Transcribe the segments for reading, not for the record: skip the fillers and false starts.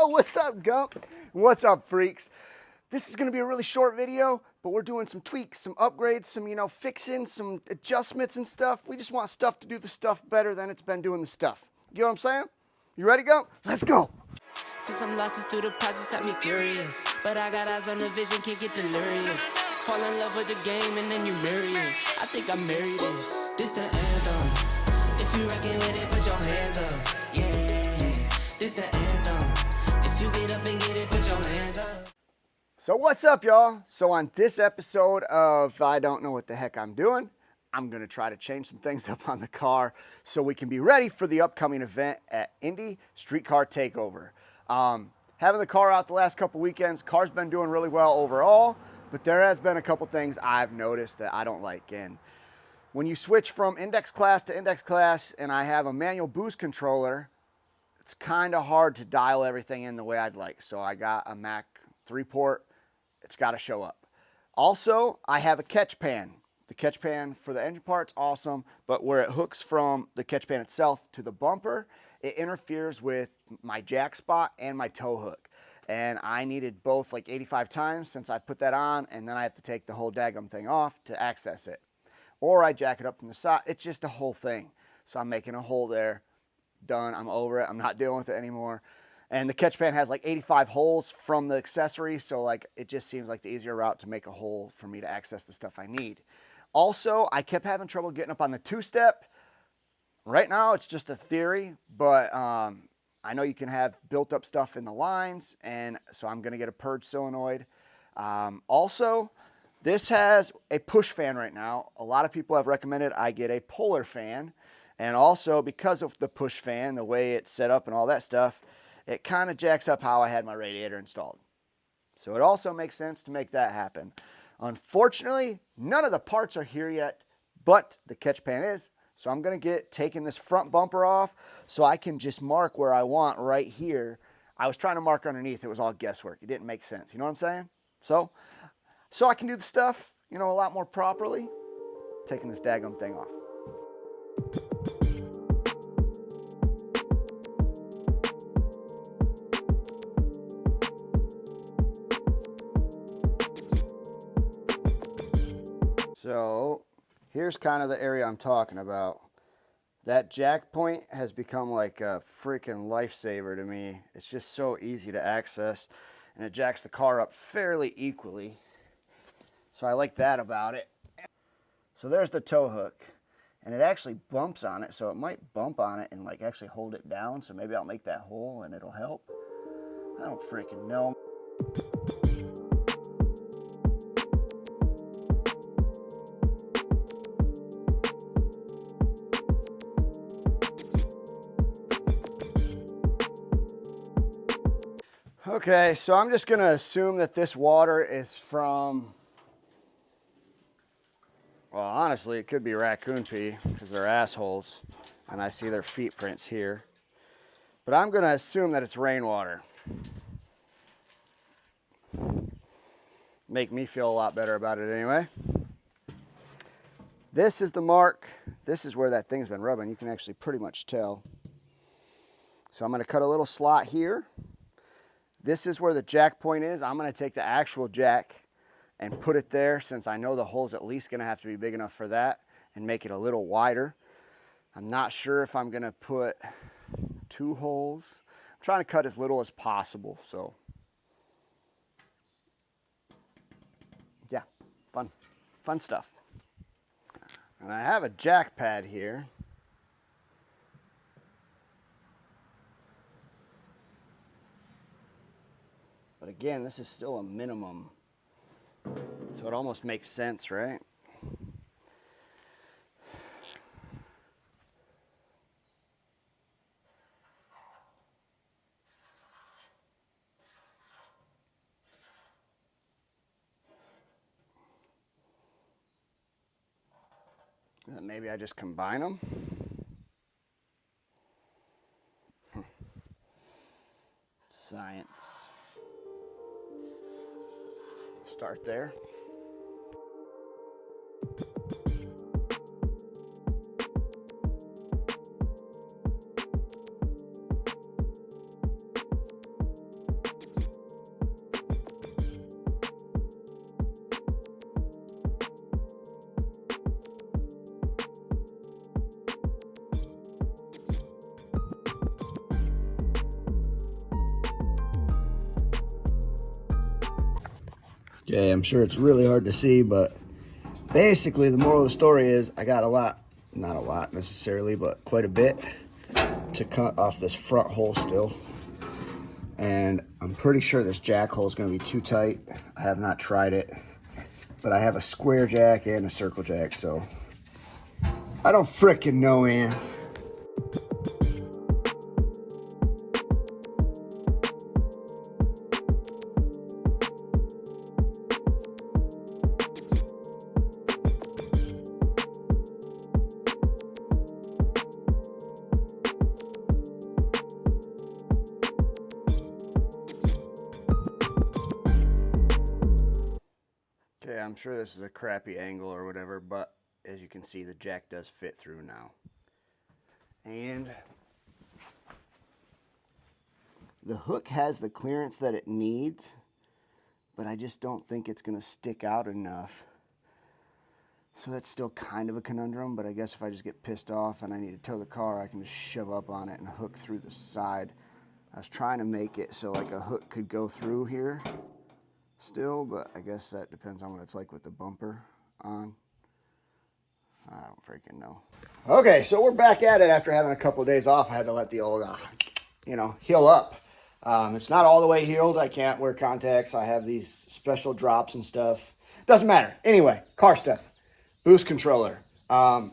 Yo, what's up, Gump? What's up, freaks? This is gonna be a really short video, but we're doing some tweaks, some upgrades, some, fixing, some adjustments and stuff. We just want stuff to do the stuff better than it's been doing the stuff. You know what I'm saying? You ready, Gump? Let's go. To some losses through the process had me furious, but I got eyes on the vision, can't get delirious. Fall in love with the game and then you marry it. I think I married it. This the anthem. If you reckon with it, put your hands up. Yeah, this the anthem. If you get up and get it, put your hands up. So what's up, y'all? So on this episode of I Don't Know What the Heck I'm Doing, I'm gonna try to change some things up on the car so we can be ready for the upcoming event at Indy Streetcar Takeover. Having the car out the last couple weekends, car's been doing really well overall, but there has been a couple things I've noticed that I don't like. And when you switch from index class to index class and I have a manual boost controller, it's kind of hard to dial everything in the way I'd like. So I got a Mac 3-port, it's got to show up. Also, I have a catch pan. The catch pan for the engine part's awesome, but where it hooks from the catch pan itself to the bumper, it interferes with my jack spot and my tow hook. And I needed both like 85 times since I put that on, and then I have to take the whole daggum thing off to access it. Or I jack it up from the side. It's just a whole thing. So I'm making a hole there. Done. I'm over it. I'm not dealing with it anymore. And the catch pan has like 85 holes from the accessory, so like it just seems like the easier route to make a hole for me to access the stuff I need. Also, I kept having trouble getting up on the two-step. Right now, it's just a theory, but I know you can have built-up stuff in the lines, and so I'm going to get a purge solenoid. Also, this has a push fan right now. A lot of people have recommended I get a polar fan, and also because of the push fan, the way it's set up and all that stuff, it kind of jacks up how I had my radiator installed. So it also makes sense to make that happen. Unfortunately, none of the parts are here yet, but the catch pan is. So I'm going to get taking this front bumper off so I can just mark where I want right here. I was trying to mark underneath. It was all guesswork. It didn't make sense. You know what I'm saying? So I can do the stuff, a lot more properly. Taking this daggum thing off. So here's kind of the area I'm talking about. That jack point has become like a freaking lifesaver to me. It's just so easy to access, and it jacks the car up fairly equally. So I like that about it. So there's the tow hook, and it actually bumps on it, so it might bump on it and like actually hold it down. So maybe I'll make that hole and it'll help. I don't freaking know. Okay, so I'm just gonna assume that this water is from, well, honestly, it could be raccoon pee because they're assholes and I see their feet prints here. But I'm gonna assume that it's rainwater. Make me feel a lot better about it anyway. This is the mark. This is where that thing's been rubbing. You can actually pretty much tell. So I'm gonna cut a little slot here. This is where the jack point is. I'm going to take the actual jack and put it there, since I know the hole's at least going to have to be big enough for that, and make it a little wider. I'm not sure if I'm going to put 2 holes. I'm trying to cut as little as possible. So yeah, fun stuff. And I have a jack pad here. But again, this is still a minimum. So it almost makes sense, right? Maybe I just combine them. Science. Start there. Okay, I'm sure it's really hard to see, but basically the moral of the story is I got not a lot necessarily, but quite a bit to cut off this front hole still. And I'm pretty sure this jack hole is going to be too tight. I have not tried it, but I have a square jack and a circle jack, so I don't frickin' know, man. Okay, I'm sure this is a crappy angle or whatever, but as you can see, the jack does fit through now. And the hook has the clearance that it needs, but I just don't think it's going to stick out enough. So that's still kind of a conundrum, but I guess if I just get pissed off and I need to tow the car, I can just shove up on it and hook through the side. I was trying to make it so like a hook could go through here still, but I guess that depends on what it's like with the bumper on. I don't freaking know. Okay, so we're back at it after having a couple of days off. I had to let the old, heal up. It's not all the way healed. I can't wear contacts. I have these special drops and stuff. Doesn't matter. Anyway, car stuff. Boost controller. I've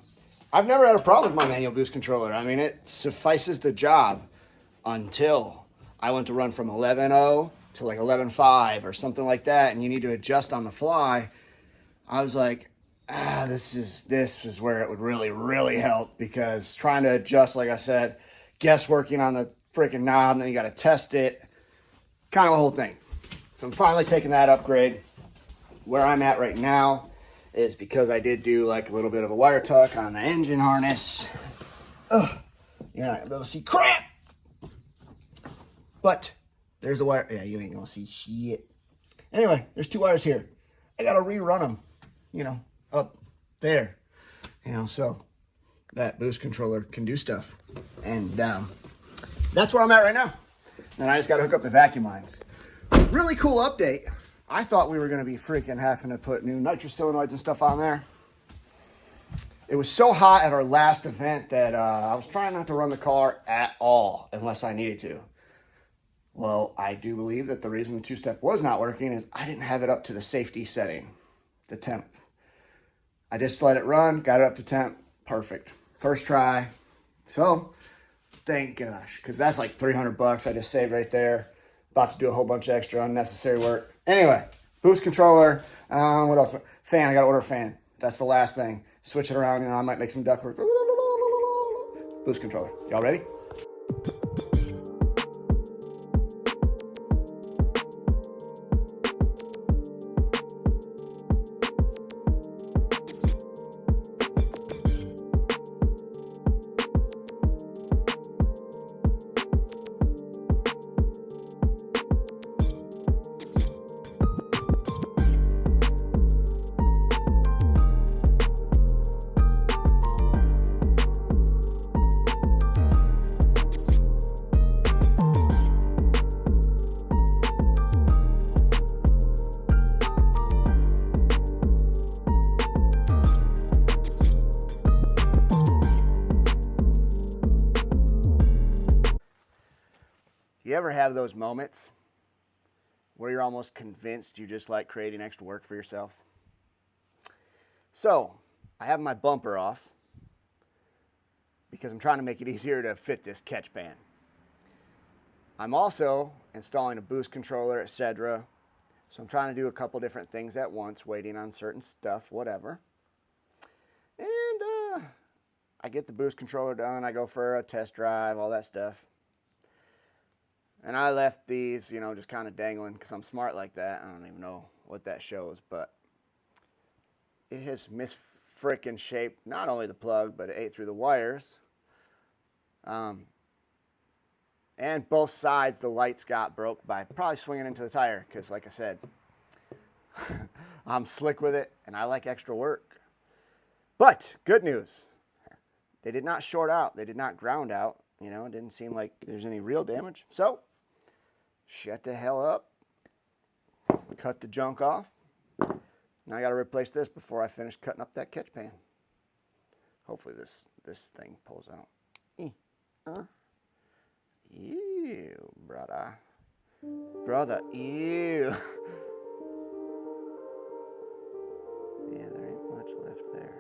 never had a problem with my manual boost controller. I mean, it suffices the job until I went to run from 11.0 to like 11.5 or something like that, and you need to adjust on the fly. I was like, this is where it would really, really help, because trying to adjust, like I said, guessworking on the freaking knob, and then you got to test it, kind of a whole thing. So I'm finally taking that upgrade. Where I'm at right now is because I did do like a little bit of a wire tuck on the engine harness. Ugh, you're not gonna be able to see crap. But there's the wire. Yeah, you ain't gonna see shit. Anyway, there's 2 wires here. I gotta rerun them, up there. So that boost controller can do stuff. And that's where I'm at right now. And I just gotta hook up the vacuum lines. Really cool update. I thought we were going to be freaking having to put new nitrous solenoids and stuff on there. It was so hot at our last event that I was trying not to run the car at all unless I needed to. Well, I do believe that the reason the 2-step was not working is I didn't have it up to the safety setting, the temp. I just let it run, got it up to temp, perfect. First try. So, thank gosh, because that's like $300 I just saved right there. About to do a whole bunch of extra unnecessary work. Anyway, boost controller. What else? Fan. I got to order a fan. That's the last thing. Switch it around. I might make some ductwork. Boost controller. Y'all ready? You ever have those moments where you're almost convinced you just like creating extra work for yourself? So, I have my bumper off because I'm trying to make it easier to fit this catch pan. I'm also installing a boost controller, etc. So I'm trying to do a couple different things at once, waiting on certain stuff, whatever. And I get the boost controller done, I go for a test drive, all that stuff. And I left these, just kind of dangling because I'm smart like that. I don't even know what that shows, but it has misfrickin' shaped not only the plug, but it ate through the wires. And both sides, the lights got broke by probably swinging into the tire because, like I said, I'm slick with it and I like extra work. But good news, they did not short out. They did not ground out. It didn't seem like there's any real damage. So, shut the hell up, cut the junk off, Now I got to replace this before I finish cutting up that catch pan. Hopefully this thing pulls out. Ew, brother. Brother, ew. Yeah, there ain't much left there.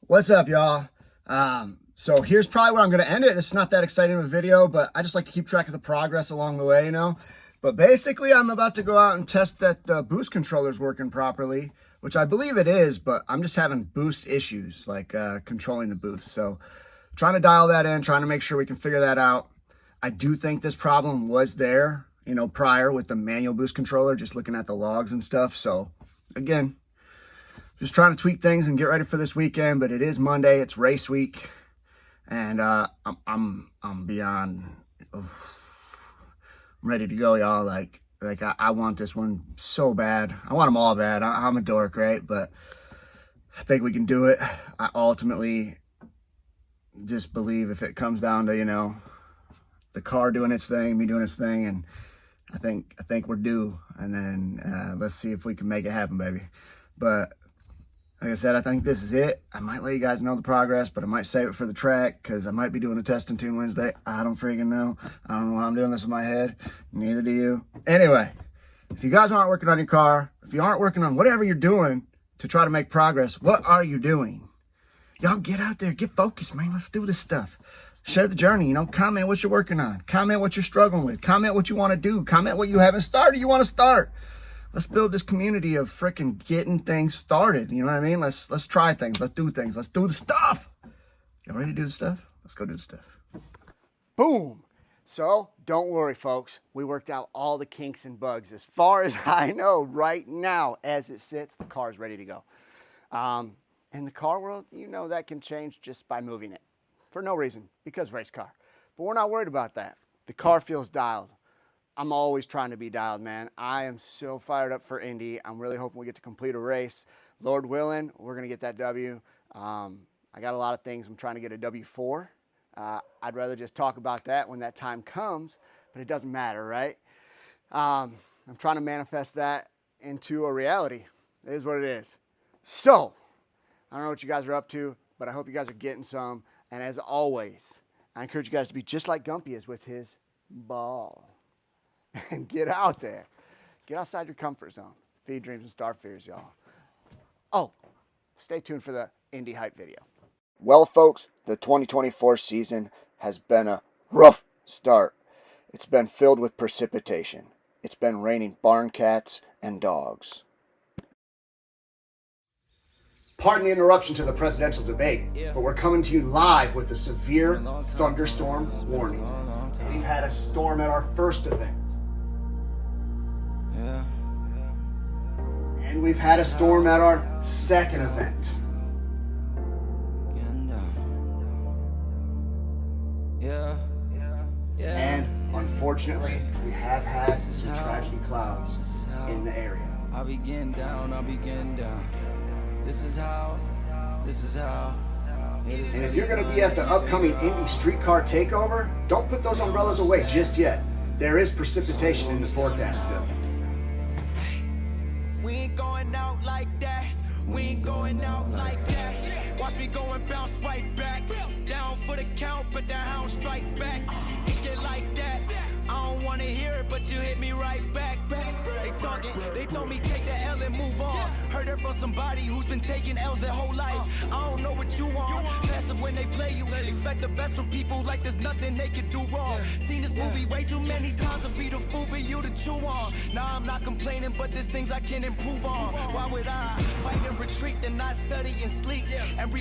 What's up, y'all? So here's probably where I'm going to end it. It's not that exciting of a video, but I just like to keep track of the progress along the way, you know? But basically, I'm about to go out and test that the boost controller's working properly, which I believe it is, but I'm just having boost issues, like controlling the boost. So trying to dial that in, trying to make sure we can figure that out. I do think this problem was there, you know, prior with the manual boost controller, just looking at the logs and stuff. So again, just trying to tweak things and get ready for this weekend, but it is Monday. It's race week, and I'm beyond I'm ready to go, y'all. Like I want this one so bad. I want them all bad. I'm a dork, right? But I think we can do it. I ultimately just believe if it comes down to, you know, the car doing its thing, me doing its thing, and I think we're due. And then let's see if we can make it happen, baby. But like I said, I think this is it. I might let you guys know the progress, but I might save it for the track because I might be doing a test and tune Wednesday. I don't freaking know. I don't know why I'm doing this in my head. Neither do you. Anyway, if you guys aren't working on your car, if you aren't working on whatever you're doing to try to make progress, what are you doing? Y'all get out there. Get focused, man. Let's do this stuff. Share the journey, you know. Comment what you're working on. Comment what you're struggling with. Comment what you want to do. Comment what you haven't started you want to start. Let's build this community of freaking getting things started. You know what I mean? Let's try things. Let's do things. Let's do the stuff. Y'all ready to do the stuff? Let's go do the stuff. Boom. So don't worry, folks. We worked out all the kinks and bugs. As far as I know right now, as it sits, the car's ready to go. In the car world, you know that can change just by moving it. For no reason, because race car. But we're not worried about that. The car feels dialed. I'm always trying to be dialed, man. I am so fired up for Indy. I'm really hoping we get to complete a race. Lord willing, we're going to get that W. I got a lot of things. I'm trying to get a W4. I'd rather just talk about that when that time comes, but it doesn't matter, right? I'm trying to manifest that into a reality. It is what it is. So, I don't know what you guys are up to, but I hope you guys are getting some. And as always, I encourage you guys to be just like Gumpy is with his ball. And get out there. Get outside your comfort zone. Feed dreams and start fears, y'all. Oh, stay tuned for the Indy Hype video. Well, folks, the 2024 season has been a rough start. It's been filled with precipitation. It's been raining barn cats and dogs. Pardon the interruption to the presidential debate, but we're coming to you live with a severe thunderstorm warning. We've had a storm at our first event. And we've had a storm at our second event. And unfortunately, we have had some tragedy clouds in the area. I'll be getting down. This is how. And if you're going to be at the upcoming Indy streetcar takeover, don't put those umbrellas away just yet. There is precipitation in the forecast still. We ain't going out like that. Watch me go and bounce right back. Down for the count, but that hound strike back. It get like that. I don't wanna hear it, but you hit me right back. They talking, they told me take the L and move on. Heard it from somebody who's been taking L's their whole life. I don't know what you want. Pass aggressive when they play you. Expect the best from people like there's nothing they can do wrong. Seen this movie way too many times to be the fool for you to chew on. Now I'm not complaining, but there's things I can improve on. Why would I fight and retreat and not study and sleep? And